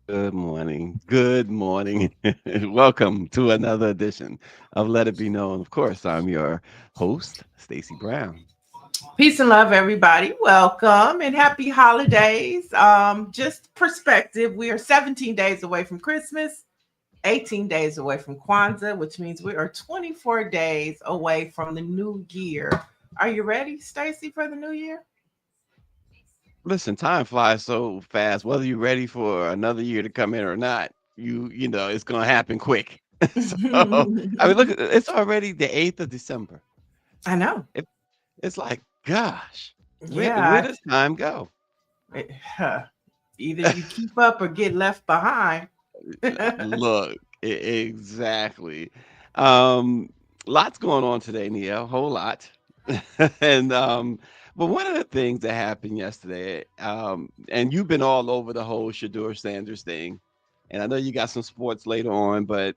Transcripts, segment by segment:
Good morning. Good morning. Welcome to another edition of Let It Be Known. Of course, I'm your host, Stacy Brown. Peace and love, everybody. Welcome and happy holidays. Just perspective, we are 17 days away from Christmas, 18 days away from Kwanzaa, which means we are 24 days away from the new year. Are you ready, Stacy, for the new year? Listen, time flies so fast. Whether you're ready for another year to come in or not, you know it's gonna happen quick. So I mean, look, it's already the 8th of December. I know. It, it's like, gosh, where Yeah. does time go? Huh. Either you keep up or get left behind. Look, exactly. Um, Lots going on today, Nia. A whole lot. and But one of the things that happened yesterday, and you've been all over the whole Shador Sanders thing, and I know you got some sports later on, but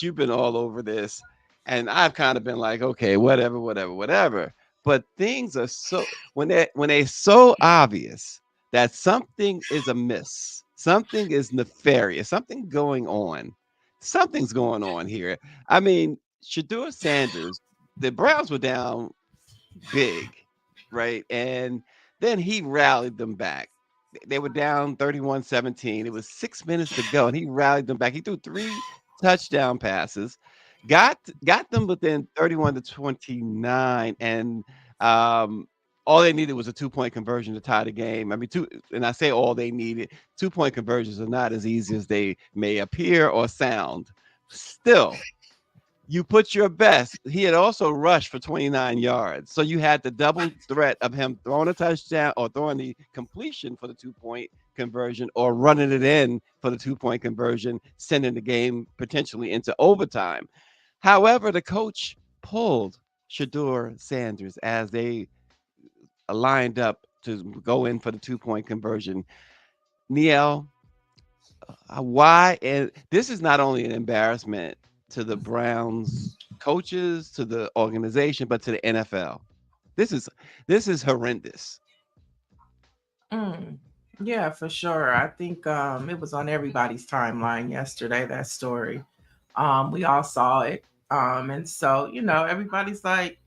you've been all over this, and I've kind of been like, okay, whatever, whatever, whatever. But things are so when they so obvious that something is amiss, something is nefarious, something's going on here. I mean, Shador Sanders, the Browns were down big, right? And then he rallied them back. They were down 31-17. It was 6 minutes to go, and he rallied them back. He threw three touchdown passes, got them within 31-29, and um, all they needed was a 2-point conversion to tie the game. I mean, and I say all they needed. 2-point conversions are not as easy as they may appear or sound. Still, you put your best. He had also rushed for 29 yards. So you had the double threat of him throwing a touchdown or throwing the completion for the 2-point conversion or running it in for the 2-point conversion, sending the game potentially into overtime. However, the coach pulled Shador Sanders as they lined up to go in for the 2-point conversion. Niele, why? And this is not only an embarrassment to the Browns coaches, to the organization, but to the NFL. This is this is horrendous. Mm, yeah, for sure. I think it was on everybody's timeline yesterday, that story. We all saw it. And so, everybody's like,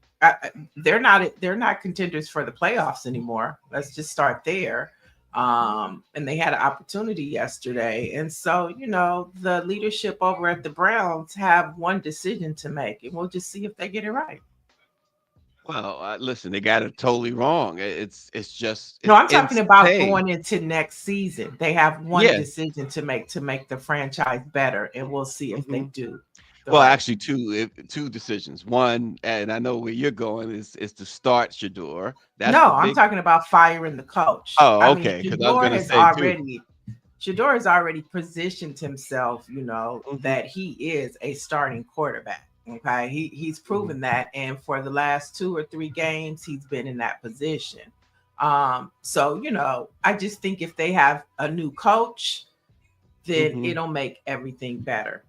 they're not contenders for the playoffs anymore. Let's just start there. And they had an opportunity yesterday. And so, the leadership over at the Browns have one decision to make, and we'll just see if they get it right. Well, listen, they got it totally wrong. It's just No, it's I'm talking about insane. going into next season. They have one Yeah. decision to make the franchise better, and we'll see if they Mhm. do the Well, right. actually, two decisions. One, and I know where you're going is to start Shador. That's the No, I'm big. talking about firing the coach. I Oh, mean, okay. Because I was gonna say too. Shador has already positioned himself, Mhm, that he is a starting quarterback. Okay. He's mhm. proven that. And for the last 2 or 3 games, he's been in that position. So, I just think if they have a new coach, then Mhm. it'll make everything better.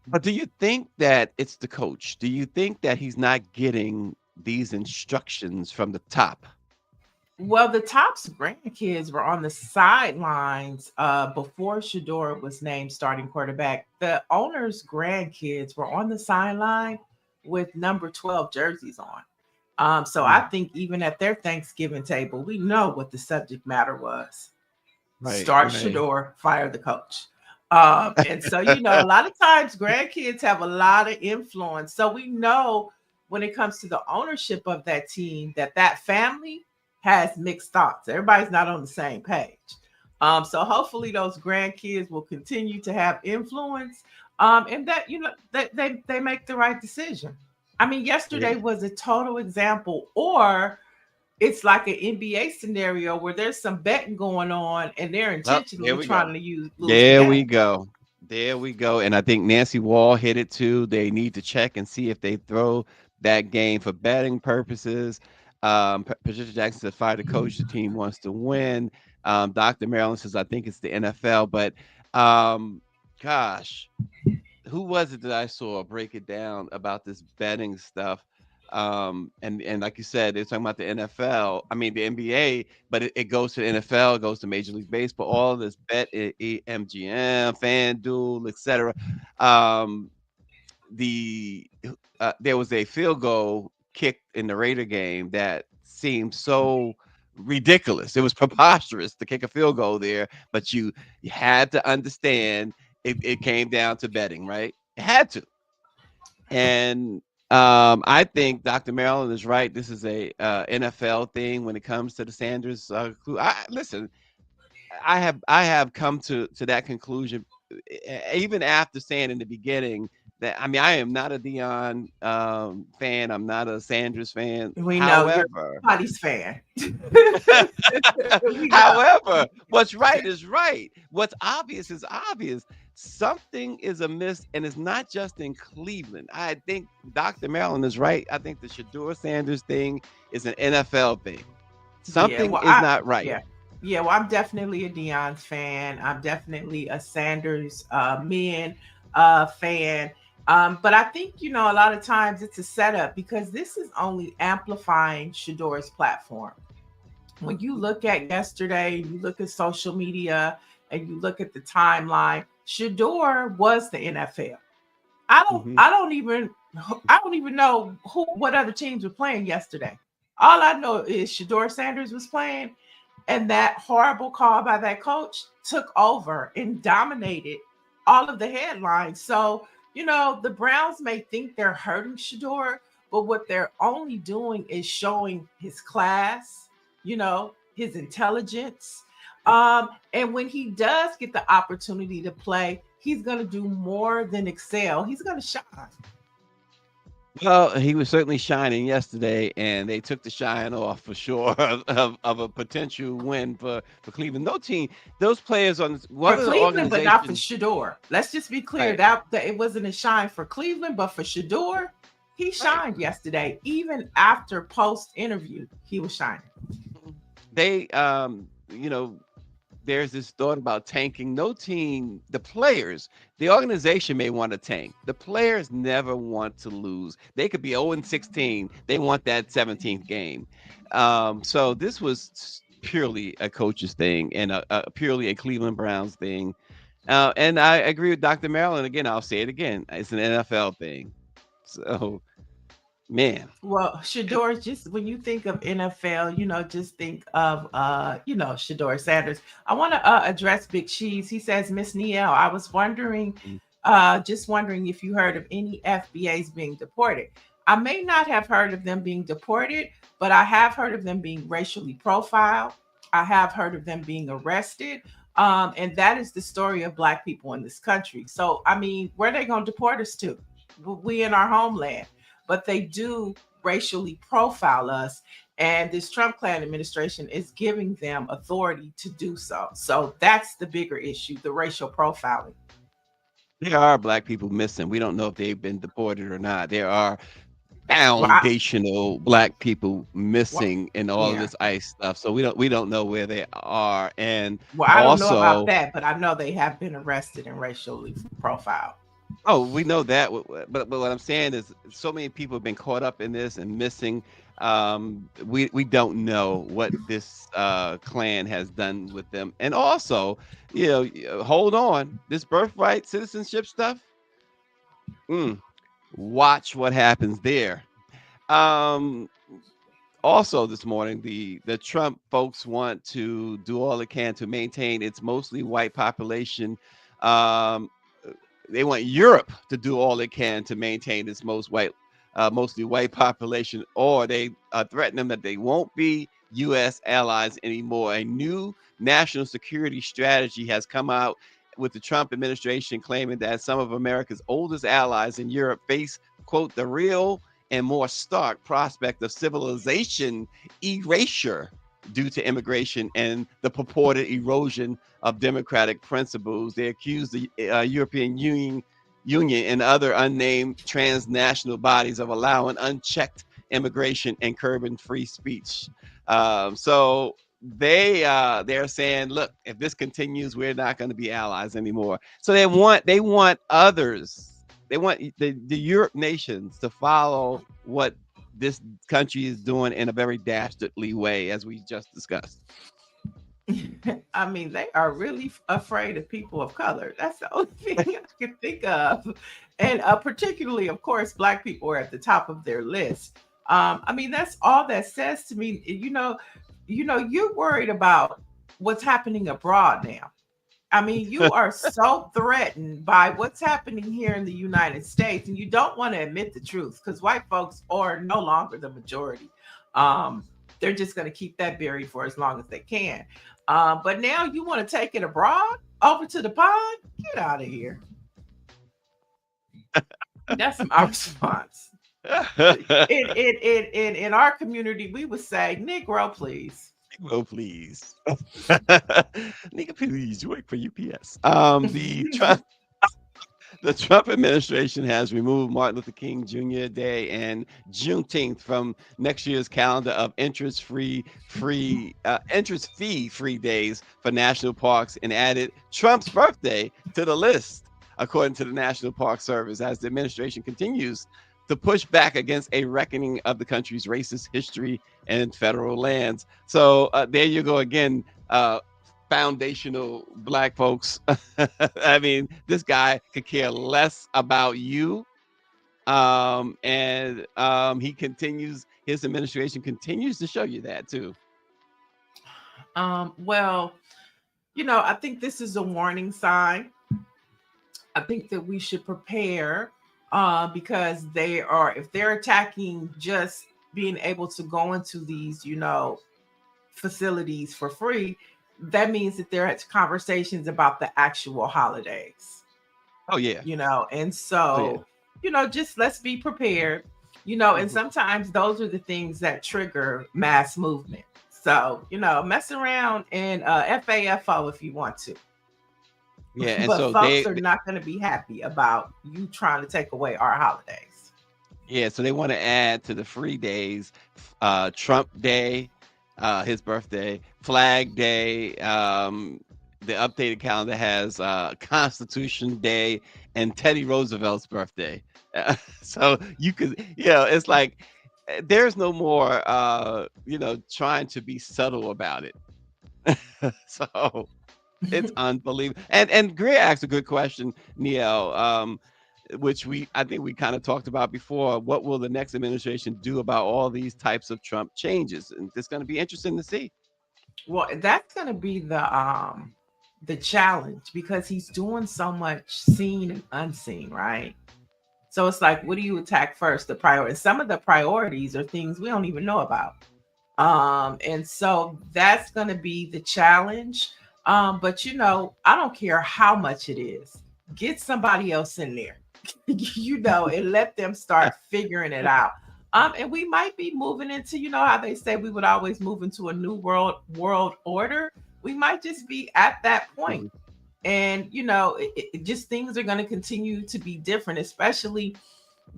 But do you think that it's the coach? Do you think that he's not getting these instructions from the top? Well, the Top's grandkids were on the sidelines before Shador was named starting quarterback. The owner's grandkids were on the sideline with number 12 jerseys on. So I Mm, think even at their Thanksgiving table, we know what the subject matter was: right, start right. Shador, fire the coach. And so, a lot of times grandkids have a lot of influence. So we know when it comes to the ownership of that team that family has mixed thoughts. Everybody's not on the same page. So hopefully those grandkids will continue to have influence, and that that they make the right decision. I mean, yesterday Yeah. was a total example, or it's like an NBA scenario where there's some betting going on and they're Oh, there intentionally we trying go. to lose the There we game. go. There we go. And I think Nancy Wall hit it too. They need to check and see if they throw that game for betting purposes. Patricia Jackson said, fire the coach. The team wants to win. Dr. Maryland says, I think it's the NFL. But um, gosh, who was it that I saw break it down about this betting stuff? And like you said, they're talking about the NFL. I mean the NBA, but it goes to the NFL, it goes to Major League Baseball, all this bet, MGM, FanDuel, etc. Um, there was a field goal kicked in the Raider game that seemed so ridiculous. It was preposterous to kick a field goal there, but you had to understand it came down to betting, right? It had to. And I think Dr. Maryland is right. This is a NFL thing when it comes to the Sanders. Listen, I have come to that conclusion, even after saying in the beginning that I mean I am not a Dion fan. I'm not a Sanders fan. We know you're However, nobody's fan. We know. however, what's right is right. What's obvious is obvious. Something is amiss, and it's not just in Cleveland. I think Dr. Maryland is right. I think the Shador Sanders thing is an NFL thing. Yeah, Something well, is not right. yeah, yeah. Well, I'm definitely a Dion fan. I'm definitely a Sanders men fan. But I think a lot of times it's a setup because this is only amplifying Shador's platform. When you look at yesterday, you look at social media, and you look at the timeline, Shador was the NFL. I don't Hmm. I don't even I don't even know what other teams were playing yesterday. All I know is Shador Sanders was playing, and that horrible call by that coach took over and dominated all of the headlines. So, the Browns may think they're hurting Shador, but what they're only doing is showing his class, his intelligence. And when he does get the opportunity to play, he's going to do more than excel. He's going to shine. Well, he was certainly shining yesterday, and they took the shine off for sure of a potential win for Cleveland. No team, those players on For one of the Cleveland, but not for organization, Shador. Let's just be clear right, that it wasn't a shine for Cleveland, but for Shador, he right. shined yesterday. Even after post interview, he was shining. They, there's this thought about tanking. No team, the players, the organization may want to tank. The players never want to lose. They could be 0-16. They want that 17th game. So this was purely a coach's thing and a purely a Cleveland Browns thing. And I agree with Dr. Maryland. Again, I'll say it again. It's an NFL thing. So, man. Well, Shador, just when you think of NFL, just think of Shador Sanders. I want to address Big Cheese. He says, Miss Niele, I was wondering, just wondering if you heard of any FBAs being deported. I may not have heard of them being deported, but I have heard of them being racially profiled. I have heard of them being arrested. And that is the story of Black people in this country. So, I mean, where are they going to deport us to? We in our homeland, but they do racially profile us. And this Trump Klan administration is giving them authority to do so. So that's the bigger issue, the racial profiling. There are black people missing. We don't know if they've been deported or not. There are Well, I, foundational black people well, missing in all of yeah. this ICE stuff. So we don't know where they are. And Well, I don't know about also, that, but I know they have been arrested and racially profiled. oh, we know that. But what I'm saying is, so many people have been caught up in this and missing. We don't know what this Klan has done with them. And also, hold on, this birthright citizenship stuff. Mm, watch what happens there. Um, Also this morning, the Trump folks want to do all they can to maintain its mostly white population. Um, they want Europe to do all they can to maintain its mostly white population, or they threaten them that they won't be U.S. allies anymore. A new national security strategy has come out with the Trump administration claiming that some of America's oldest allies in Europe face, quote, the real and more stark prospect of civilization erasure. due to immigration and the purported erosion of democratic principles. They accuse the European Union and other unnamed transnational bodies of allowing unchecked immigration and curbing free speech. So they're saying, look, if this continues, we're not going to be allies anymore. So they want others. They want the Europe nations to follow what this country is doing in a very dastardly way, as we just discussed. I mean, they are really afraid of people of color. That's the only thing I can think of. And particularly, of course, Black people are at the top of their list. I mean, that's all that says to me. You're worried about what's happening abroad now. I mean, you are so threatened by what's happening here in the United States, and you don't want to admit the truth because white folks are no longer the majority. Um, they're just going to keep that buried for as long as they can. But now you want to take it abroad over to the pond? Get out of here. That's my response. In our community, we would say, Negro, please. Well, please. Nigga, please work for UPS. The Trump administration has removed Martin Luther King Jr. Day and Juneteenth from next year's calendar of interest fee free days for national parks and added Trump's birthday to the list, according to the National Park Service, as the administration continues to push back against a reckoning of the country's racist history and federal lands. So there you go again. Foundational Black folks. I mean, this guy could care less about you. And his administration continues to show you that too. Well, I think this is a warning sign. I think that we should prepare because if they're attacking just being able to go into these, facilities for free, that means that there are conversations about the actual holidays, Oh yeah. and Oh yeah. so, just let's be prepared, and Mhm. sometimes those are the things that trigger mass movement. So, mess around and FAFO if you want to. Yeah. And But so folks are not going to be happy about you trying to take away our holidays. they want to add to the free days, Trump Day, his birthday, Flag Day. The updated calendar has Constitution Day and Teddy Roosevelt's birthday. So it's like there's no more, trying to be subtle about it. So it's unbelievable. And Greer asked a good question, Neil. Which I think we kind of talked about before. What will the next administration do about all these types of Trump changes? And it's going to be interesting to see. Well, that's going to be the challenge because he's doing so much seen and unseen, right? So it's like, what do you attack first? The priority. Some of the priorities are things we don't even know about. And so that's going to be the challenge. But I don't care how much it is. Get somebody else in there, and let them start figuring it out. And we might be moving into, how they say we would always move into a new world order. We might just be at that point. Mhm. And just things are going to continue to be different, especially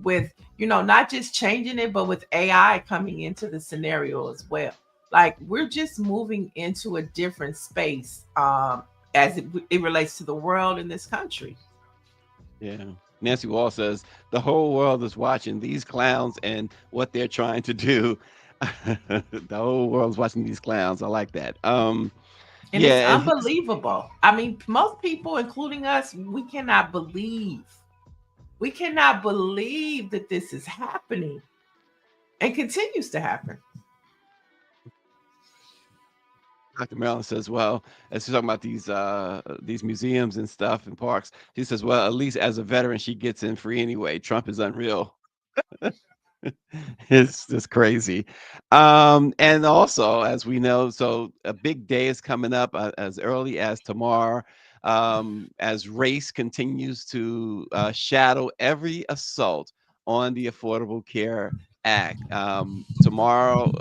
with not just changing it, but with AI coming into the scenario as well. Like we're just moving into a different space as it relates to the world in this country. Yeah. Nancy Wall says the whole world is watching these clowns and what they're trying to do. The whole world's watching these clowns. I like that. And it's Yeah, and he's unbelievable. I mean, most people, including us, we cannot believe that this is happening and continues to happen. Dr. Marilyn says, well, as she's talking about these museums and stuff and parks, she says, well, at least as a veteran, she gets in free anyway. Trump is unreal. It's just crazy. And also, as we know, so a big day is coming up as early as tomorrow, as race continues to shadow every assault on the Affordable Care Act. Tomorrow,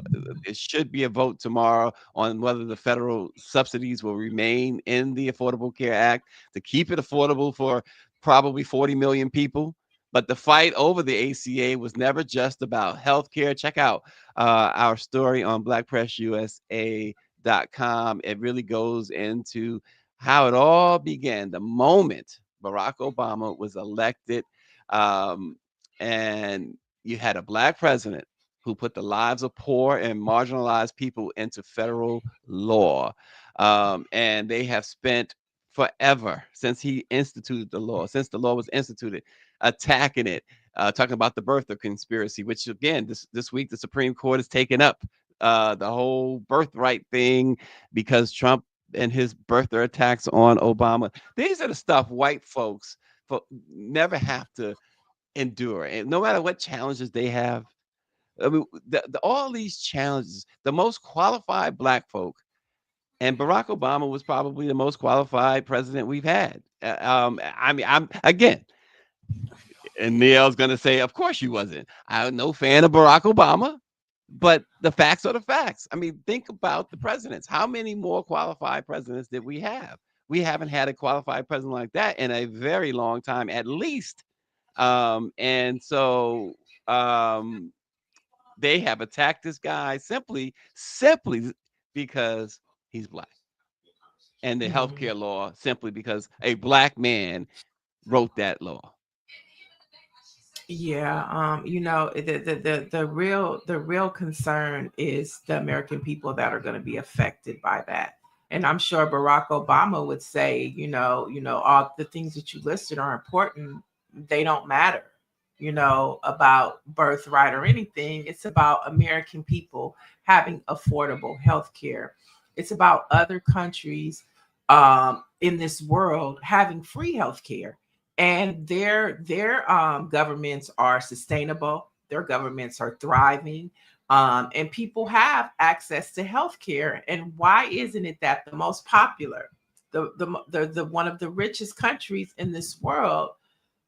it should be a vote tomorrow on whether the federal subsidies will remain in the Affordable Care Act to keep it affordable for probably 40 million people. But the fight over the ACA was never just about health care. Check out our story on BlackPressUSA.com. It really goes into how it all began the moment Barack Obama was elected. Um, and you had a black president who put the lives of poor and marginalized people into federal law. And they have spent forever since he instituted the law, since the law was instituted, attacking it, talking about the birther conspiracy, which again, this week the Supreme Court has taken up the whole birthright thing because Trump and his birther attacks on Obama. These are the stuff white folks never have to endure, and no matter what challenges they have. I mean, all these challenges, the most qualified black folk, and Barack Obama was probably the most qualified president we've had. I mean, I'm again, and Neil's gonna say, "Of course you wasn't." I'm no fan of Barack Obama, but the facts are the facts. I mean, think about the presidents. How many more qualified presidents did we have? We haven't had a qualified president like that in a very long time, at least. And so um, they have attacked this guy simply because he's black, and the Mhm. healthcare law simply because a black man wrote that law. Yeah, the real concern is the American people that are going to be affected by that. And I'm sure Barack Obama would say, all the things that you listed are important. They don't matter, about birthright or anything. It's about American people having affordable health care. It's about other countries in this world having free health care, and their governments are sustainable, their governments are thriving, and people have access to health care. And why isn't it that the most popular, the one of the richest countries in this world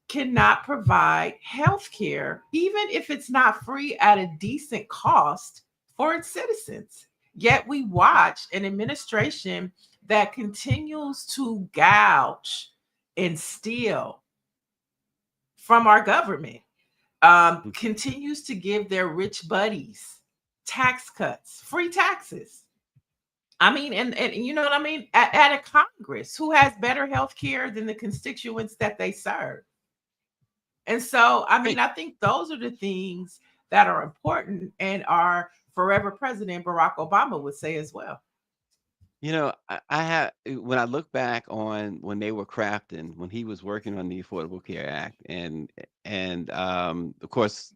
cannot provide health care, even if it's not free, at a decent cost for its citizens? Yet we watch an administration that continues to gouge and steal from our government, continues to give their rich buddies tax cuts, free taxes. I mean, and you know what I mean? At a Congress who has better health care than the constituents that they serve. And so, I mean, Right. I think those are the things that are important, and our forever president, Barack Obama, would say as well. I have when I look back on when they were crafting, when he was working on the Affordable Care Act, and of course,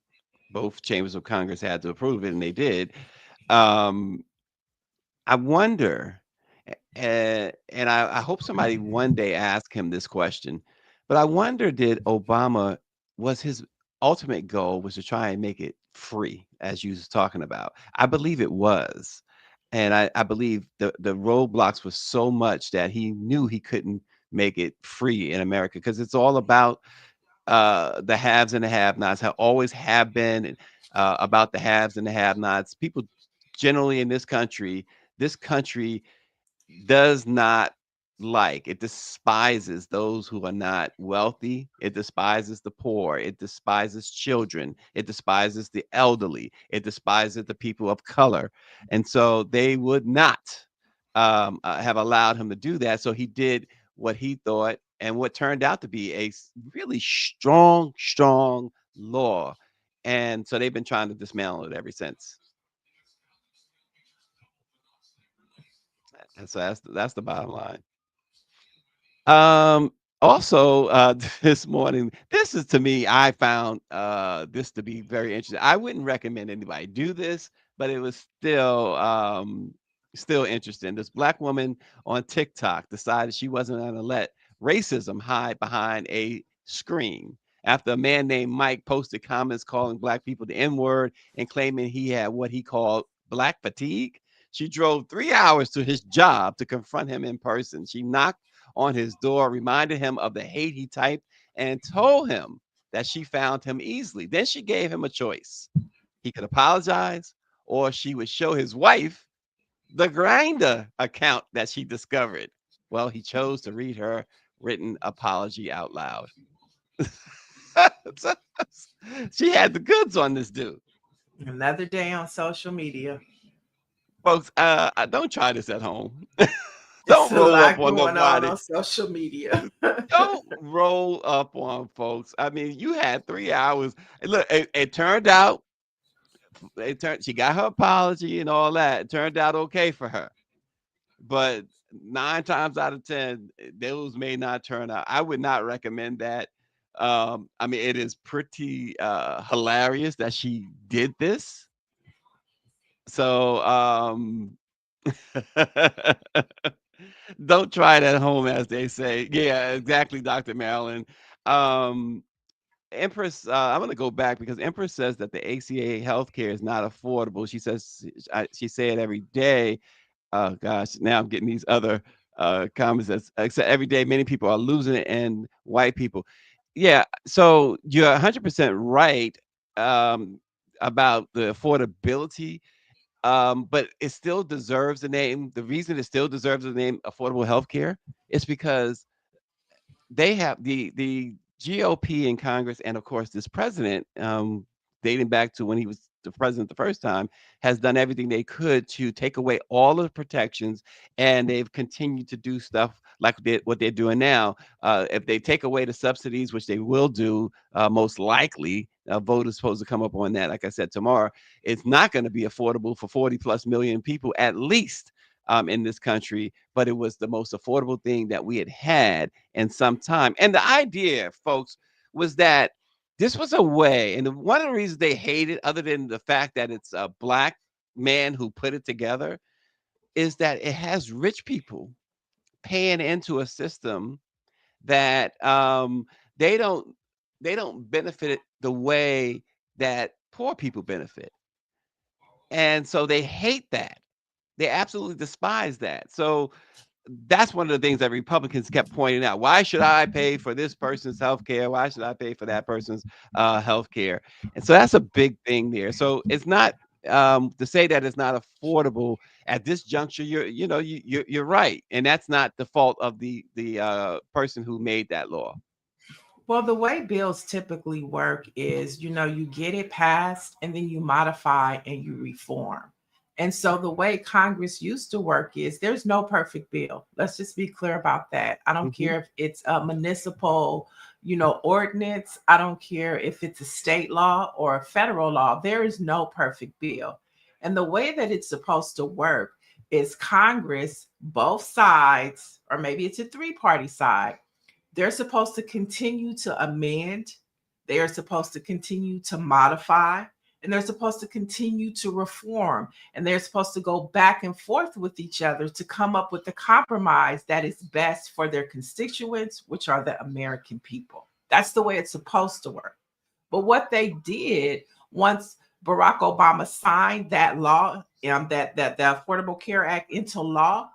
both chambers of Congress had to approve it, and they did. Um, I wonder, and I hope somebody one day ask him this question, but I wonder, did Obama was his ultimate goal was to try and make it free, as you was talking about? I believe it was, and I believe the roadblocks was so much that he knew he couldn't make it free in America because it's all about the haves and the have-nots, have always have been, and about the haves and the have-nots. People generally in this country does not like, it despises those who are not wealthy. It despises the poor. It despises children. It despises the elderly. It despises the people of color. And so they would not have allowed him to do that. So he did what he thought and what turned out to be a really strong law. And so they've been trying to dismantle it ever since. And so that's the bottom line. Also, this morning, this is to me, I found this to be very interesting. I wouldn't recommend anybody do this, but it was still interesting. This black woman on TikTok decided she wasn't going to let racism hide behind a screen after a man named Mike posted comments calling black people the N-word and claiming he had what he called black fatigue. She drove 3 hours to his job to confront him in person. She knocked on his door, reminded him of the hate he typed, and told him that she found him easily. Then she gave him a choice. He could apologize, or she would show his wife the grinder account that she discovered. Well, he chose to read her written apology out loud. So, she had the goods on this dude. Another day on social media. Folks, don't try this at home. It's Don't a roll lot up on going nobody. on social media. Don't roll up on folks. I mean, you had 3 hours. And look, it turned out, she got her apology and all that. It turned out okay for her. But 9 times out of 10, those may not turn out. I would not recommend that. I mean, it is pretty hilarious that she did this. So, don't try it at home, as they say. Yeah, exactly, Dr. Marilyn. Um, Empress, I'm going to go back because Empress says that the ACA healthcare is not affordable. She says she say it every day. Oh gosh, now I'm getting these other comments that's except every day many people are losing it and white people. Yeah, so you're 100% right um, about the affordability, but it still deserves the name. The reason it still deserves the name affordable healthcare is because they have the GOP in Congress, and of course this president, dating back to when he was the president the first time, has done everything they could to take away all of the protections, and they've continued to do stuff like what they're doing now. If they take away the subsidies, which they will do, most likely, a vote is supposed to come up on that. Like I said, tomorrow, it's not going to be affordable for 40 plus million people at least. In this country, but it was the most affordable thing that we had in some time. And the idea, folks, was that this was a way, and one of the reasons they hate it, other than the fact that it's a black man who put it together, is that it has rich people paying into a system that they don't they don't benefit it the way that poor people benefit. And so they hate that. They absolutely despise that. So that's one of the things that Republicans kept pointing out. Why should I pay for this person's health care? Why should I pay for that person's health care? And so that's a big thing there. So it's not to say that it's not affordable at this juncture. You're right, and that's not the fault of the person who made that law. Well, the way bills typically work is, you get it passed and then you modify and you reform. And so the way Congress used to work is there's no perfect bill. Let's just be clear about that. I don't Hmm. care if it's a municipal, ordinance. I don't care if it's a state law or a federal law. There is no perfect bill. And the way that it's supposed to work is Congress, both sides, or maybe it's a three-party side, they're supposed to continue to amend, they are supposed to continue to modify, and they're supposed to continue to reform. And they're supposed to go back and forth with each other to come up with the compromise that is best for their constituents, which are the American people. That's the way it's supposed to work. But what they did once Barack Obama signed that law, that the Affordable Care Act into law,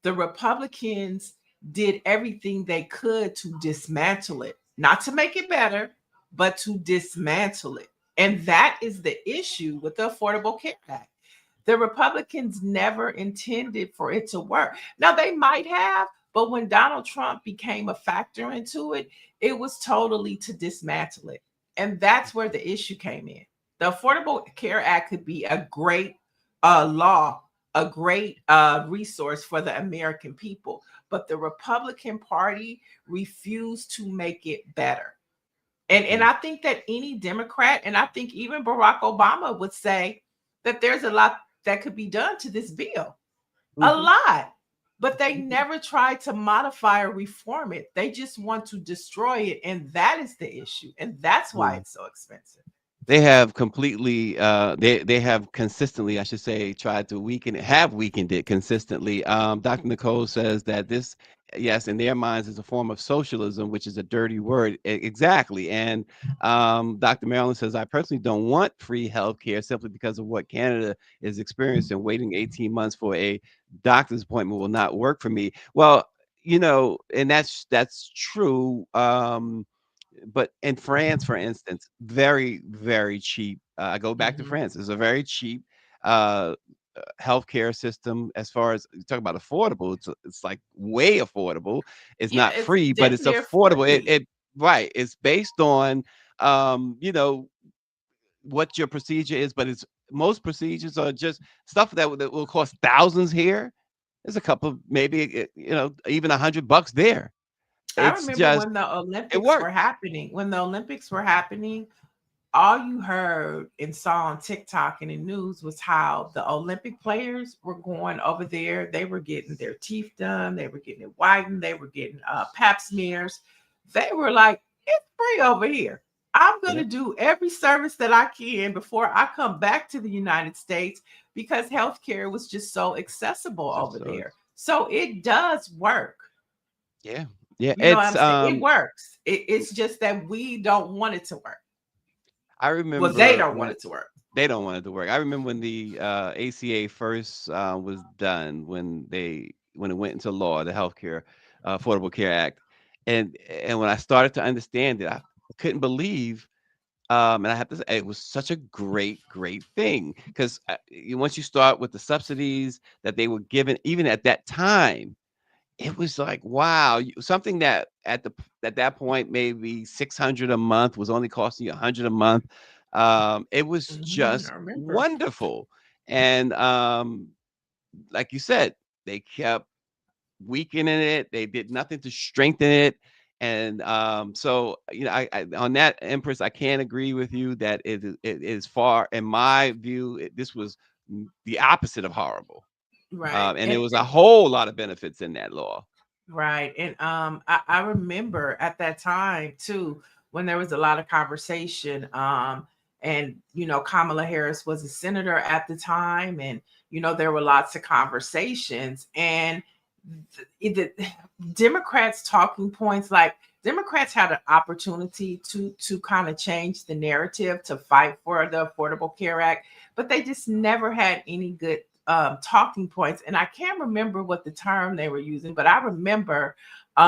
the Republicans did everything they could to dismantle it, not to make it better, but to dismantle it. And that is the issue with the Affordable Care Act. The Republicans never intended for it to work. Now, they might have, but when Donald Trump became a factor into it, it was totally to dismantle it. And that's where the issue came in. The Affordable Care Act could be a great law, a great resource for the American people, but the Republican Party refused to make it better. And Yeah. I think that any Democrat, and I think even Barack Obama would say that there's a lot that could be done to this bill. A Hmm. lot. But they never tried to modify or reform it. They just want to destroy it. And that is the issue. And that's why Yeah. it's so expensive. They have completely they have consistently, I should say, tried to weaken it, have weakened it consistently. Dr. Nicole says that this, yes, in their minds is a form of socialism, which is a dirty word. Exactly. And Dr. Marilyn says, I personally don't want free health care simply because of what Canada is experiencing. Waiting 18 months for a doctor's appointment will not work for me. Well, and that's true. But in France, for instance, very, very cheap. I go back to Hmm. France. It's a very cheap uh, healthcare system. As far as you talk about affordable, it's like way affordable. It's Yeah, not it's free, but damn it's near affordable. free. It right. It's based on you know what your procedure is, but it's most procedures are just stuff that will cost thousands here. There's a couple, maybe even $100 there. I It's remember just when the it Olympics were works. happening. When the Olympics were happening, all you heard and saw on TikTok and in news was how the Olympic players were going over there. They were getting their teeth done, they were getting it whitened, they were getting pap smears. They were like, it's free over here. I'm going to Yeah, do every service that I can before I come back to the United States because healthcare was just so accessible just over so there. So it does work. yeah, yeah. You know what It's I'm saying? It works. It's just that we don't want it to work. I Well, they remember don't want when it to work. they don't want it to work. I remember when the ACA first was done, when it went into law, the Healthcare Affordable Care Act, and when I started to understand it, I couldn't believe. And I have to say, it was such a great, great thing because once you start with the subsidies that they were given, even at that time, it was like, wow, something that at that point maybe 600 a month was only costing you 100 a month. It was I just remember. wonderful, and like you said, they kept weakening it. They did nothing to strengthen it. And so, I on that Empress, I can't agree with you that it is far, in my view, this was the opposite of horrible. Right. And there was a whole lot of benefits in that law. Right. And I remember at that time too, when there was a lot of conversation, and Kamala Harris was a senator at the time, and there were lots of conversations, and the Democrats talking points, like Democrats had an opportunity to kind of change the narrative to fight for the Affordable Care Act, but they just never had any good talking points. And I can't remember what the term they were using, but I remember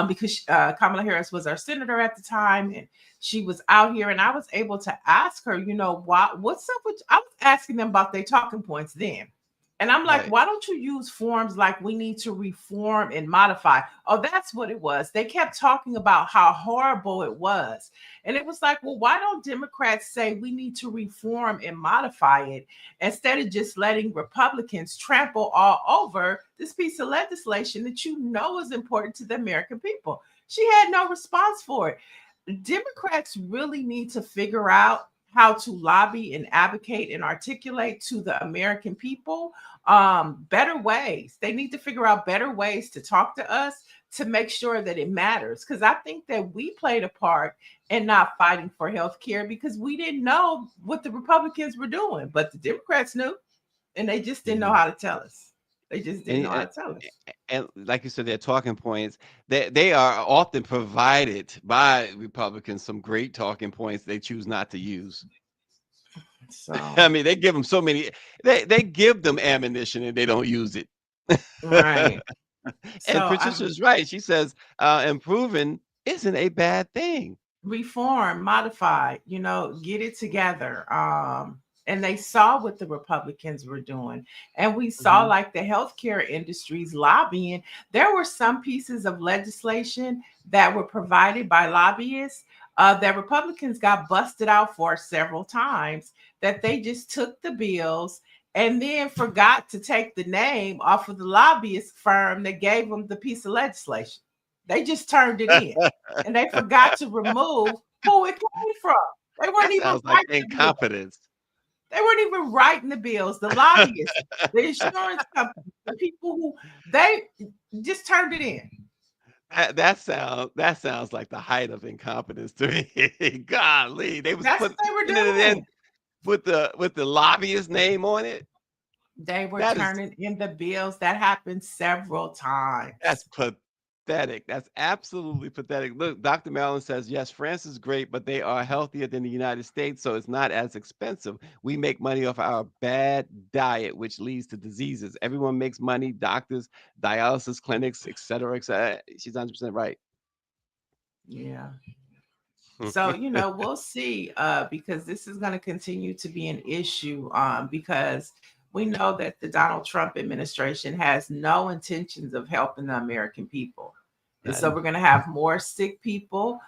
because Kamala Harris was our senator at the time, and she was out here, and I was able to ask her, what's up with? I was asking them about their talking points then. And I'm like, Right. why don't you use forms like we need to reform and modify? Oh, that's what it was. They kept talking about how horrible it was. And it was like, well, why don't Democrats say we need to reform and modify it instead of just letting Republicans trample all over this piece of legislation that is important to the American people? She had no response for it. Democrats really need to figure out how to lobby and advocate and articulate to the American people better ways. They need to figure out better ways to talk to us to make sure that it matters. Because I think that we played a part in not fighting for health care because we didn't know what the Republicans were doing, but the Democrats knew, and they just didn't know Yeah. how to tell us. They just didn't And, know how to tell us. like you said, their talking points, they are often provided by Republicans some great talking points they choose not to use. So, I mean, they give them so many, they give them ammunition and they don't use it. right. And So I Patricia's right. She says improving isn't a bad thing. reform, modify, get it together. And they saw what the Republicans were doing. And we saw Mhm. like the healthcare industries lobbying. There were some pieces of legislation that were provided by lobbyists that Republicans got busted out for several times, that they just took the bills and then forgot to take the name off of the lobbyist firm that gave them the piece of legislation. They just turned it in and they forgot to remove who it came from. They weren't That even sounds like writing the bill. incompetence. They weren't even writing the bills. The lobbyists, the insurance companies, the people who they just turned it in. That sounds like the height of incompetence to me. Golly, they was That's what they were putting it in doing. with the lobbyist name on it. They were That is turning in the bills. That happened several that's times. pathetic. That's absolutely pathetic. Look, Dr. Marilyn says, yes, France is great, but they are healthier than the United States, so it's not as expensive. We make money off our bad diet, which leads to diseases. Everyone makes money, doctors, dialysis clinics, et cetera, et cetera. She's 100% right. Yeah. So, we'll see, because this is going to continue to be an issue, because we know that the Donald Trump administration has no intentions of helping the American people. And so None. we're going to have more sick people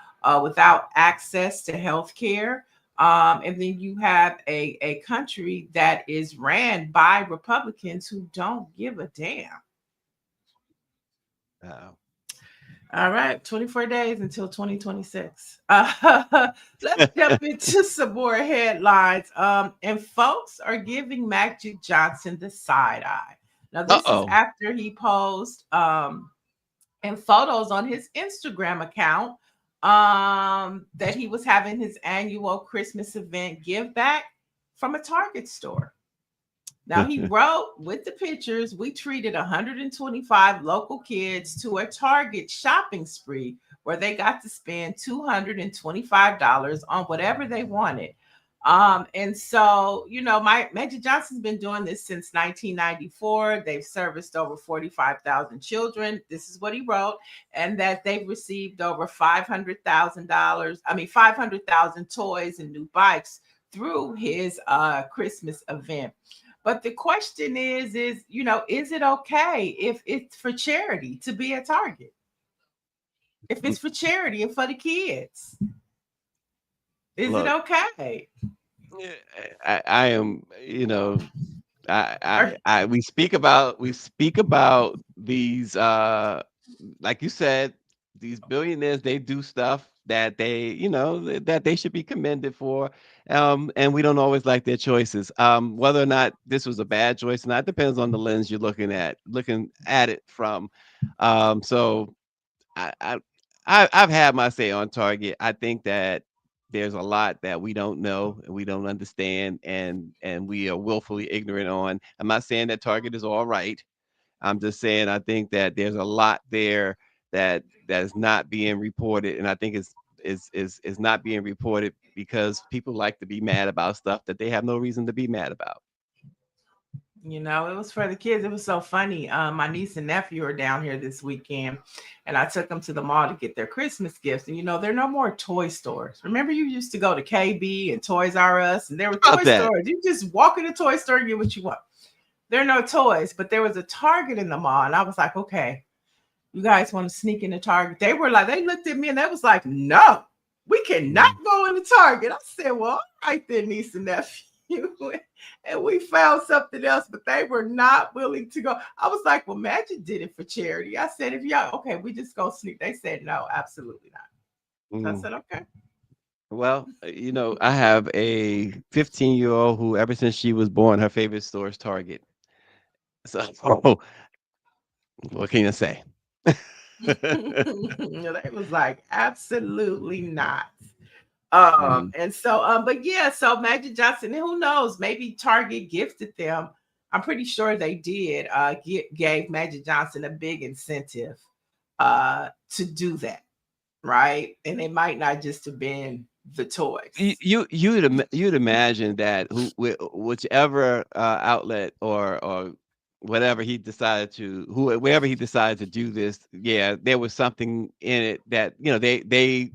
without access to health care. And then you have a country that is ran by Republicans who don't give a damn. Uh, All right, 24 days until 2026. Let's jump into some more headlines. And folks are giving Magic Johnson the side eye. Now, this is uh-oh. after he posed and photos on his Instagram account that he was having his annual Christmas event give back from a Target store. Now he wrote with the pictures, we treated 125 local kids to a Target shopping spree where they got to spend $225 on whatever they wanted. And so, my Magic Johnson's been doing this since 1994. They've serviced over 45,000 children. This is what he wrote, and that they've received over $500,000. 500,000 toys and new bikes through his Christmas event. But the question is it okay if it's for charity to be at Target? If it's for charity and for the kids, is it Look, okay? yeah, I am, Or we speak about these like you said, these billionaires, they do stuff that that they should be commended for. And we don't always like their choices. Whether or not this was a bad choice or not depends on the lens you're looking at it from. So I, I I've had my say on Target. I think that there's a lot that we don't know and we don't understand, and we are willfully ignorant on. I'm not saying that Target is all right. I'm just saying I think that there's a lot there that is not being reported, and I think is not being reported because people like to be mad about stuff that they have no reason to be mad about. it was for the kids. It was so funny. My niece and nephew are down here this weekend, and I took them to the mall to get their Christmas gifts. And there are no more toy stores. Remember, you used to go to KB and Toys R Us, and there were About toy that. stores. You just walk in the toy store and get what you want. There are no toys, but there was a Target in the mall, and I was like, okay, you guys want to sneak into Target? They looked at me and they was like, no, we cannot Mm, go into Target. I said, well, all right then, niece and nephew. And we found something else, but they were not willing to go. I was like, well, Magic did it for charity. I said, if y'all, okay, we just go sneak. They said, no, absolutely not. So I mm. said, okay. Well, I have a 15-year-old who, ever since she was born, her favorite store is Target. So, what can you say? They was like, absolutely not. Mhm. And so, but yeah, so Magic Johnson, who knows? Maybe Target gifted them. I'm pretty sure they did. Gave Magic Johnson a big incentive to do that, right? And it might not just have been the You toys. you you'd imagine that whichever outlet or whatever he decided to wherever he decided to do this, yeah, there was something in it that they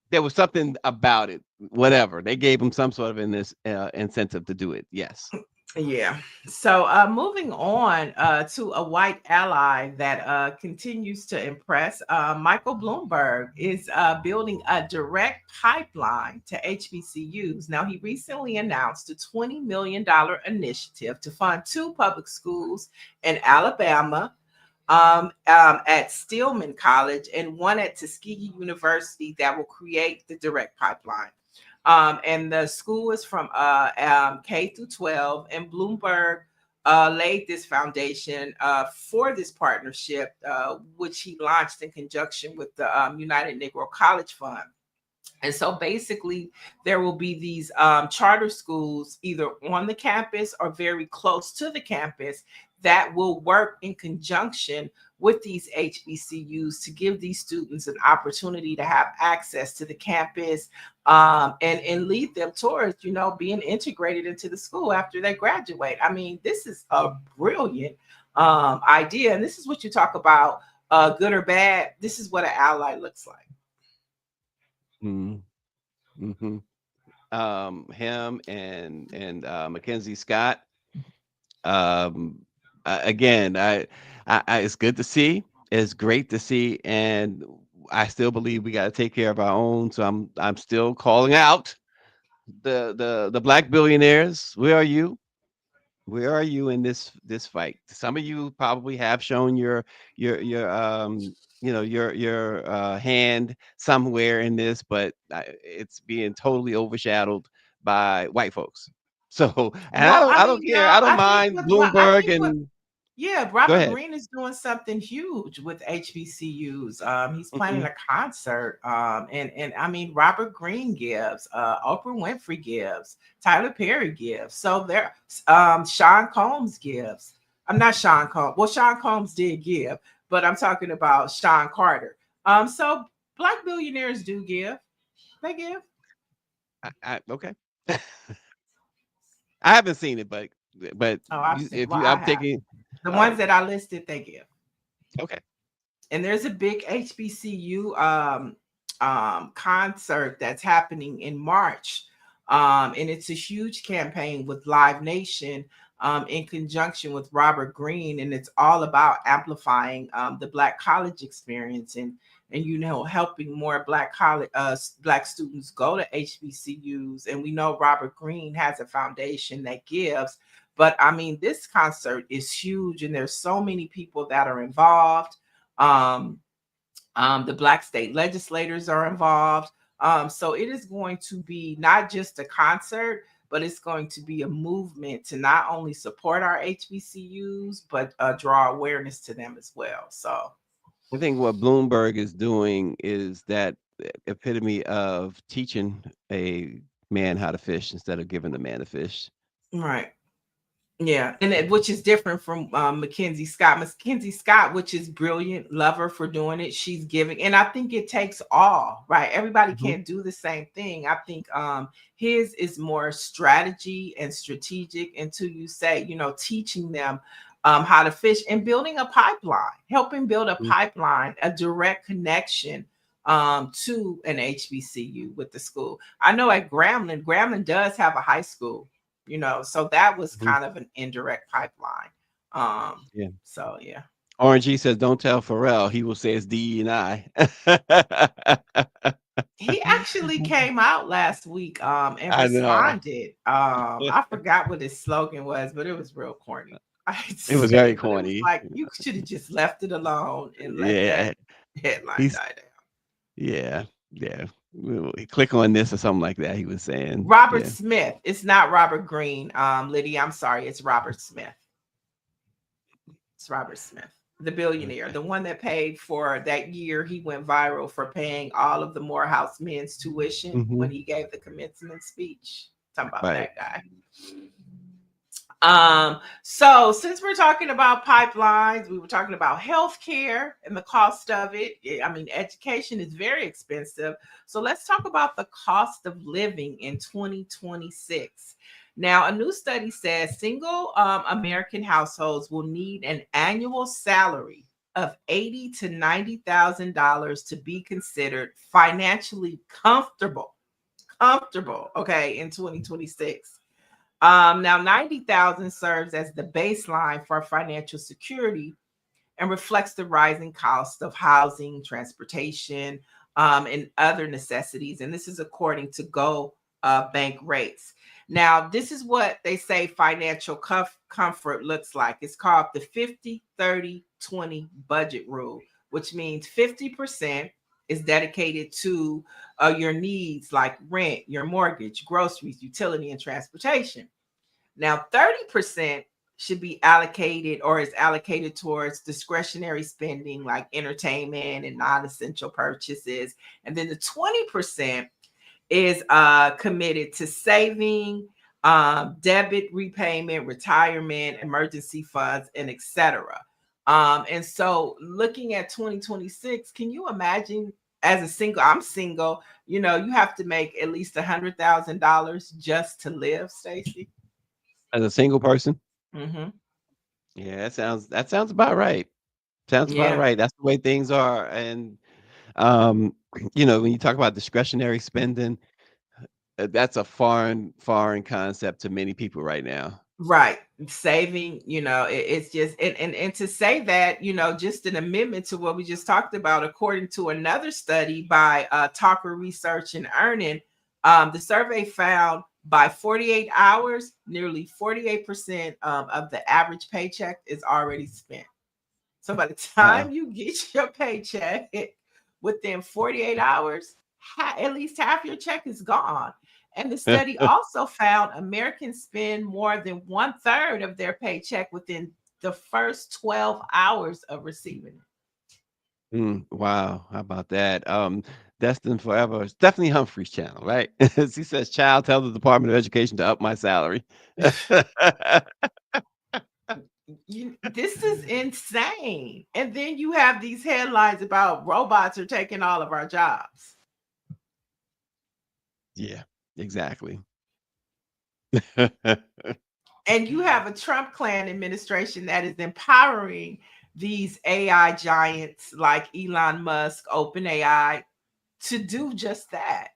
there was something about it. Whatever, they gave him some sort of incentive to do it. Yes. Yeah. So moving on to a white ally that continues to impress, Michael Bloomberg is building a direct pipeline to HBCUs. Now, he recently announced a $20 million initiative to fund two public schools in Alabama, at Stillman College and one at Tuskegee University that will create the direct pipeline. And the school is from K through 12, and Bloomberg laid this foundation for this partnership, which he launched in conjunction with the United Negro College Fund. And so basically, there will be these charter schools either on the campus or very close to the campus that will work in conjunction with these HBCUs to give these students an opportunity to have access to the campus, and lead them towards, being integrated into the school after they graduate. I mean, this is a brilliant idea. And this is what you talk about, good or bad. This is what an ally looks like. Mhm. Mhm. Him and Mackenzie Scott. Um, again, it's good to see. It's great to see, and I still believe we got to take care of our own. So I'm still calling out the black billionaires. Where are you? Where are you in this fight? Some of you probably have shown your your hand somewhere in this, but it's being totally overshadowed by white folks. So, and Well, I don't care. no, I don't mind I Bloomberg think what and yeah, go Robert ahead. Greene is doing something huge with HBCUs. He's planning Mhm. a concert. And I mean, Robert Greene gives, Oprah Winfrey gives, Tyler Perry gives. So there, Sean Combs gives. I'm not Sean Combs. Well, Sean Combs did give, but I'm talking about Sean Carter. So black billionaires do give. They give. Okay. I haven't seen it, but Oh, I've seen. if Well, you, I I'm have. taking. The Oh, ones that I listed, they give. okay. And there's a big HBCU concert that's happening in March. And it's a huge campaign with Live Nation in conjunction with Robert Greene. And it's all about amplifying the Black college experience and helping more Black students go to HBCUs. And we know Robert Greene has a foundation that gives. But I mean, this concert is huge, and there's so many people that are involved. Um, the Black state legislators are involved. So it is going to be not just a concert, but it's going to be a movement to not only support our HBCUs, but draw awareness to them as well. So, I think what Bloomberg is doing is that epitome of teaching a man how to fish instead of giving the man a fish. right. Yeah, and which is different from Mackenzie Scott. Mackenzie Scott, which is brilliant, love her for doing it. She's giving, and I think it takes all, right? Everybody Mhm. can't do the same thing. I think his is more strategy and strategic, until you say, teaching them how to fish and building a pipeline, helping build a Mm. pipeline, a direct connection to an HBCU with the school. I know at Grambling does have a high school, so that was Mhm. kind of an indirect pipeline. um Yeah. so yeah, RNG says, "Don't tell Pharrell. He will say it's D and I." he actually came out last week and I know. responded. I forgot what his slogan was, but it was real corny. I hate to It was say very it, but it was corny. like you should have just left it alone and let that Yeah. headline He's die down. yeah. Yeah. Click on this or something like that. He was saying. Robert Yeah. Smith. It's not Robert Greene. Lydia, I'm sorry, it's Robert Smith. It's Robert Smith, the billionaire, Okay. the one that paid for that year. He went viral for paying all of the Morehouse men's tuition when Hmm. he gave the commencement speech. Talking about Right. that guy. So since we're talking about pipelines, we were talking about healthcare and the cost of it. I mean, education is very expensive. So let's talk about the cost of living in 2026. Now, a new study says single American households will need an annual salary of $80,000 to $90,000 to be considered financially comfortable, okay, in 2026. Now, 90,000 serves as the baseline for financial security and reflects the rising cost of housing, transportation, and other necessities. And this is according to Go Bank rates. Now, this is what they say financial comfort looks like. It's called the 50/30/20 budget rule, which means 50% is dedicated to your needs like rent, your mortgage, groceries, utility, and transportation. Now, 30% should be allocated or is allocated towards discretionary spending like entertainment and non essential purchases. And then the 20% is committed to saving, debit repayment, retirement, emergency funds, and etc. And so, looking at 2026, can you imagine as a single? I'm single. You have to make at least $100,000 just to live, Stacy. As a single person. Mm-hmm. Yeah, that sounds about right. Sounds about Yeah. right. That's the way things are. And when you talk about discretionary spending, that's a foreign concept to many people right now. Right. Saving, it's just and to say that, just an amendment to what we just talked about, according to another study by Talker Research and Earning, the survey found by 48 hours, nearly 48% of the average paycheck is already spent. So by the Wow. time you get your paycheck within 48 hours, at least half your check is gone. And the study also found Americans spend more than one third of their paycheck within the first 12 hours of receiving it. Wow, how about that? Destined Forever. It's definitely Humphrey's channel, right? He says, "Child, tell the Department of Education to up my salary." This is insane. And then you have these headlines about robots are taking all of our jobs. Yeah, exactly. And you have a Trump clan administration that is empowering these AI giants like Elon Musk, OpenAI, to do just that.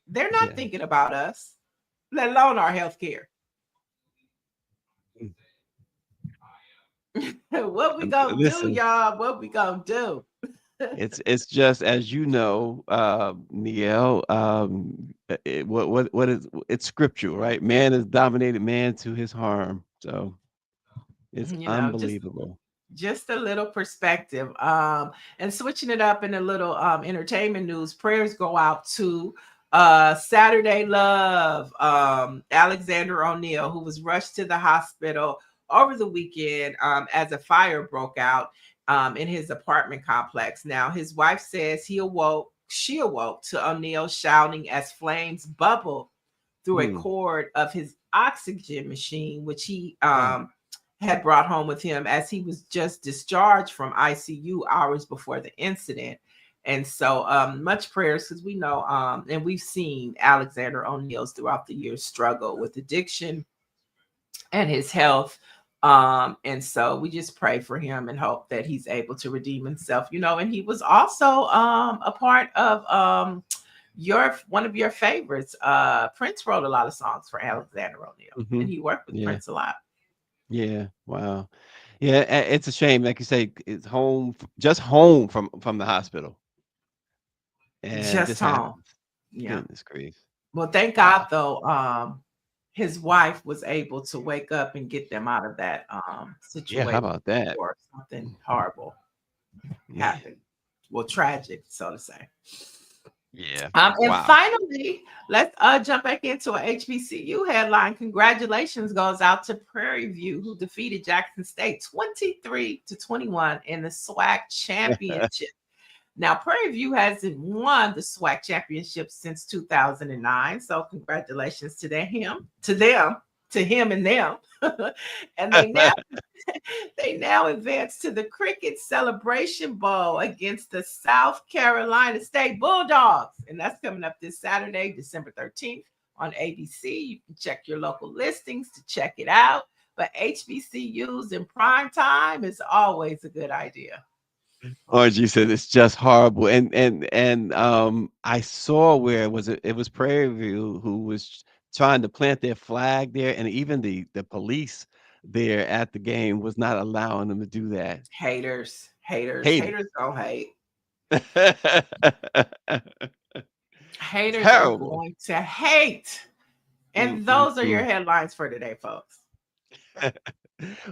They're not Yeah. thinking about us, let alone our health care. What we gonna do, Listen, y'all? What we gonna do? it's just as you know, Niele, what is it's scriptural, right? Man has dominated man to his harm. So it's you know, just unbelievable. just a little perspective. And switching it up in a little entertainment news, prayers go out to Saturday Love, Alexander O'Neill, who was rushed to the hospital over the weekend as a fire broke out in his apartment complex. Now, his wife says she awoke to O'Neill shouting as flames bubbled through a Hmm. cord of his oxygen machine, which he Oh, had brought home with him as he was just discharged from ICU hours before the incident. And so much prayers because we know and we've seen Alexander O'Neill's throughout the years struggle with addiction and his health. And so we just pray for him and hope that he's able to redeem himself, and he was also a part of your one of your favorites. Prince wrote a lot of songs for Alexander O'Neill hmm, and he worked with yeah, Prince a lot. yeah. Wow. Yeah, it's a shame. Like you say, it's home, just home from the hospital, and Just this home. happens. Yeah. Goodness grief. Well, thank God Wow. though, his wife was able to wake up and get them out of that Yeah, how situation about that? before something horrible Man. happened. Well, tragic, so to say. Yeah. And Wow. finally, let's jump back into a HBCU headline. Congratulations goes out to Prairie View, who defeated Jackson State 23-21 in the SWAC championship. Now, Prairie View hasn't won the SWAC championship since 2009. So congratulations to him and them. And they now advance to the Cricket Celebration Bowl against the South Carolina State Bulldogs. And that's coming up this Saturday, December 13th on ABC. You can check your local listings to check it out. But HBCUs in prime time is always a good idea. Orange, you said it's just horrible, and I saw where it was Prairie View who was trying to plant their flag there, and even the police there at the game was not allowing them to do that. Haters, haters, Haters. haters don't hate. Haters are Terrible. going to hate. Mm, And mm, those are your mm. headlines for today, folks.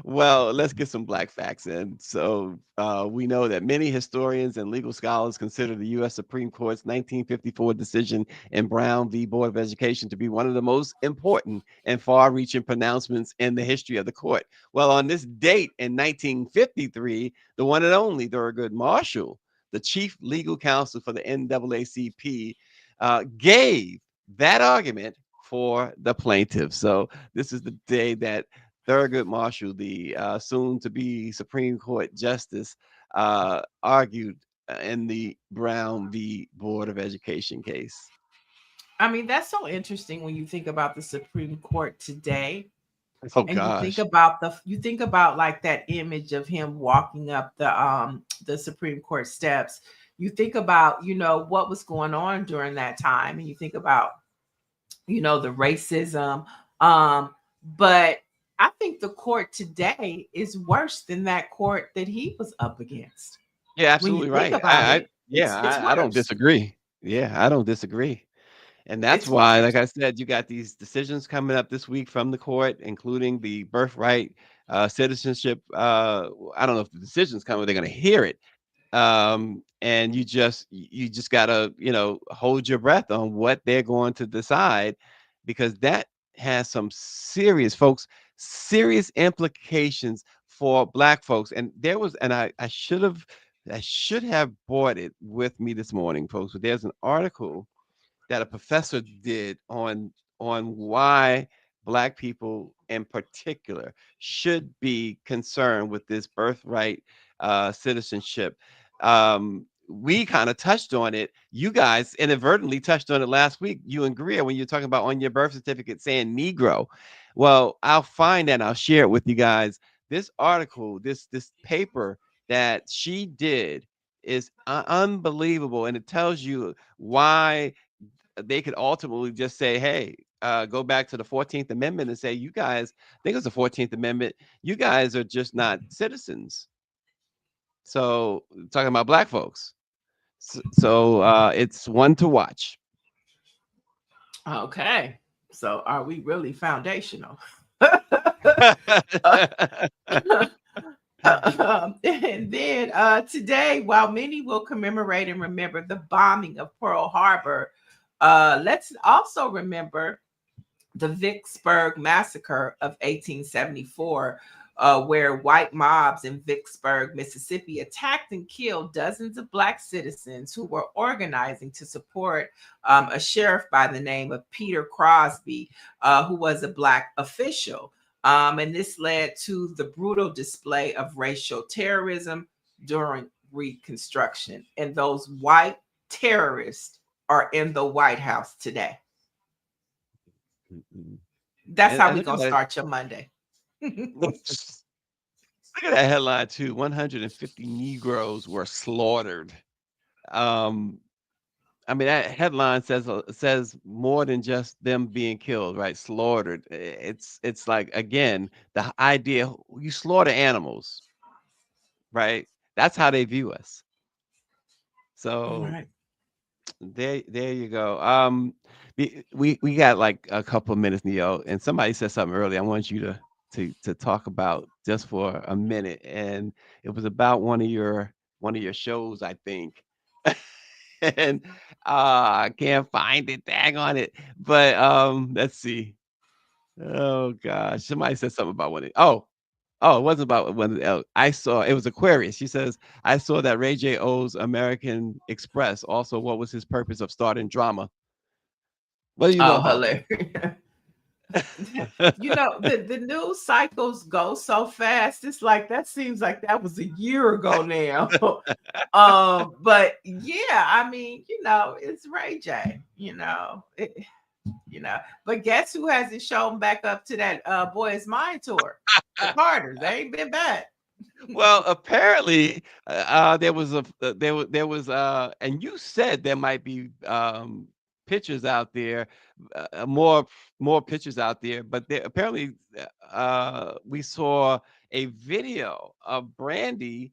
Well, let's get some black facts in. So, we know that many historians and legal scholars consider the U.S. Supreme Court's 1954 decision in Brown v. Board of Education to be one of the most important and far reaching pronouncements in the history of the court. Well, on this date in 1953, the one and only Thurgood Marshall, the chief legal counsel for the NAACP, gave that argument for the plaintiff. So, this is the day that Thurgood Marshall, the soon to be Supreme Court Justice, argued in the Brown v. Board of Education case. I mean, that's so interesting when you think about the Supreme Court today Oh, and gosh. you think about like that image of him walking up the Supreme Court steps. You think about, what was going on during that time and you think about the racism. Um, but I think the court today is worse than that court that he was up against. You're When you absolutely think right. about it, Yeah, it's I don't worse. disagree. Yeah, I don't disagree. And that's It's why, like worse. I said, you got these decisions coming up this week from the court, including the birthright citizenship. I don't know if the decision's coming; they're going to hear it, and you just gotta hold your breath on what they're going to decide, because that has some serious folks, serious implications for black folks. And there was, and I should have brought it with me this morning, folks, but there's an article that a professor did on why black people in particular should be concerned with this birthright citizenship. We kind of touched on it. You guys inadvertently touched on it last week. You and Greer, when you're talking about on your birth certificate saying Negro. Well, I'll find that and I'll share it with you guys. This article, this paper that she did is unbelievable, and it tells you why they could ultimately just say, hey, go back to the 14th Amendment and say, you guys, I think it's the 14th Amendment, you guys are just not citizens. So, talking about black folks. So, it's one to watch. Okay. So are we really foundational? And then today, while many will commemorate and remember the bombing of Pearl Harbor, let's also remember the Vicksburg Massacre of 1874, where white mobs in Vicksburg, Mississippi, attacked and killed dozens of black citizens who were organizing to support a sheriff by the name of Peter Crosby, who was a black official. And this led to the brutal display of racial terrorism during Reconstruction. And those white terrorists are in the White House today. Mm-mm. That's how And we look at gonna that. start your Monday. Look at that headline too. 150 Negroes were slaughtered. Um, I mean, that headline says more than just them being killed, right? Slaughtered. It's like, again, the idea you slaughter animals, right? That's how they view us. So Right. there you go. We got like a couple of minutes, Neo, and somebody said something earlier. I want you to talk about just for a minute, and it was about one of your shows, I think. And I can't find it. Dang on it. But let's see. Oh gosh, somebody said something about one. Oh, it wasn't about one. I saw it was Aquarius. She says, I saw that Ray J owes American Express. Also, what was his purpose of starting drama? What do you know Oh, about that? hilarious. The news cycles go so fast. It's like that seems like that was a year ago now. But yeah, I mean, it's Ray J, But guess who hasn't shown back up to that Boy Is Mine tour? The Carters. They ain't been back. Well, apparently, there was, and you said there might be pictures out there, more pictures out there, but there apparently we saw a video of Brandy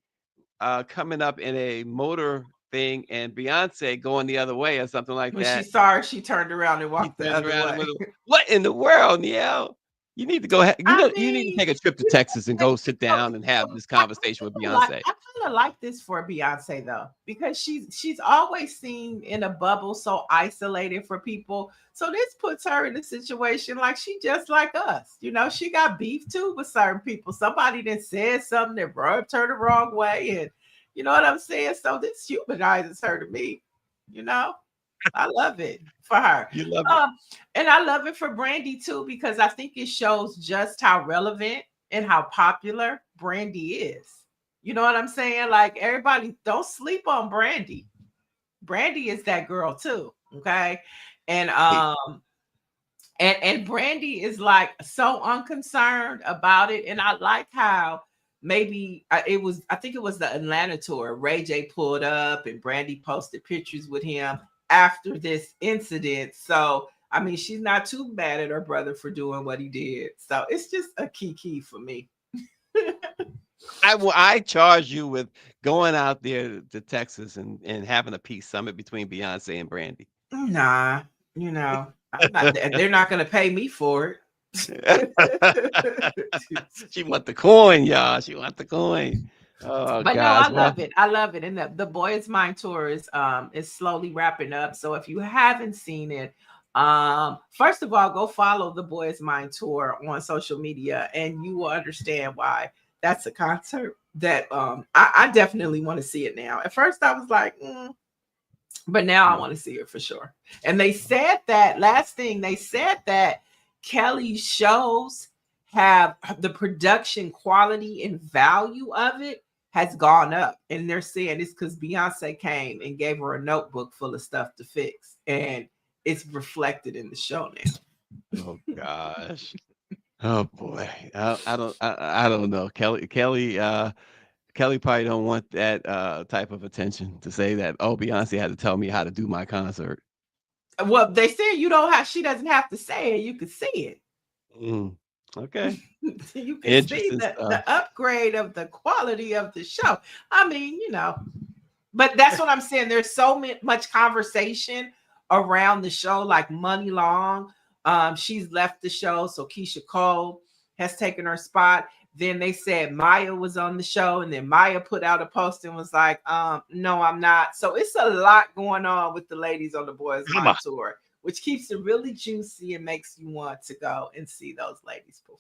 coming up in a motor thing and Beyonce going the other way or something like When she that. saw her, she turned around and He walked the turned other around and way. went, "What in the world, Niele? You need to go ahead. I You need to mean, take a trip to you know, Texas and go sit so, down and so have this conversation with Beyonce." I kind of like this for Beyonce though, because she's always seen in a bubble, so isolated for people. So this puts her in a situation like she just like us. She got beef too with certain people. Somebody that said something that rubbed her the wrong way, and you know what I'm saying. So this humanizes her to me. You know. I love it for her. You love it. Um, and I love it for Brandy too, because I think it shows just how relevant and how popular Brandy is. You know what I'm saying? Like everybody, don't sleep on Brandy. Brandy is that girl too. Okay. And Hey, and Brandy is like so unconcerned about it. And I like how maybe I think it was the Atlanta tour. Ray J pulled up and Brandy posted pictures with him after this incident. So I mean, she's not too mad at her brother for doing what he did. So it's just a key for me. I charge you with going out there to Texas and having a peace summit between Beyonce and Brandy. Nah, I'm not. They're not going to pay me for it. She want the coin, y'all. She want the coin. Oh But no, gosh. I Well, love it. I love it. And the Boys Mind tour is slowly wrapping up. So if you haven't seen it, first of all, go follow the Boys Mind tour on social media, and you will understand why that's a concert that I definitely want to see it now. At first, I was like, but now I want to see it for sure. And they said that last thing they said that Kelly's shows have the production quality and value of it has gone up. And they're saying it's because Beyonce came and gave her a notebook full of stuff to fix. And it's reflected in the show now. oh gosh. Oh boy. I don't know. Kelly probably don't want that type of attention to say that, oh, Beyonce had to tell me how to do my concert. Well, they said you don't have, she doesn't have to say it. You can see it. Mm, okay. You can see Interesting the stuff. upgrade of the quality of the show. I mean, but that's what I'm saying. There's so much conversation around the show, like Money Long. She's left the show, so Keisha Cole has taken her spot. Then they said Maya was on the show, and then Maya put out a post and was like, no, I'm not. So it's a lot going on with the ladies on the Boys Come on. Mind tour, which keeps it really juicy and makes you want to go and see those ladies perform.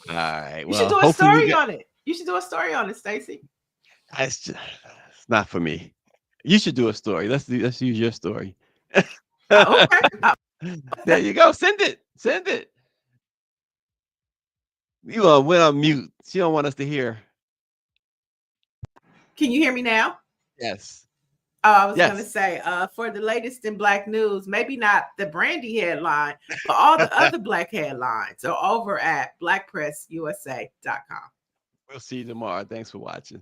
All right. You should Well, do a hopefully we story get. on it. You should do a story on it, Stacy. It's not for me. You should do a story. Let's use your story. Okay. There you go. Send it. Send it. You went on mute. She don't want us to hear. Can you hear me now? Yes. I was going to Yes. say, for the latest in Black news, maybe not the Brandy headline, but all the other Black headlines are over at BlackPressUSA.com. We'll see you tomorrow. Thanks for watching.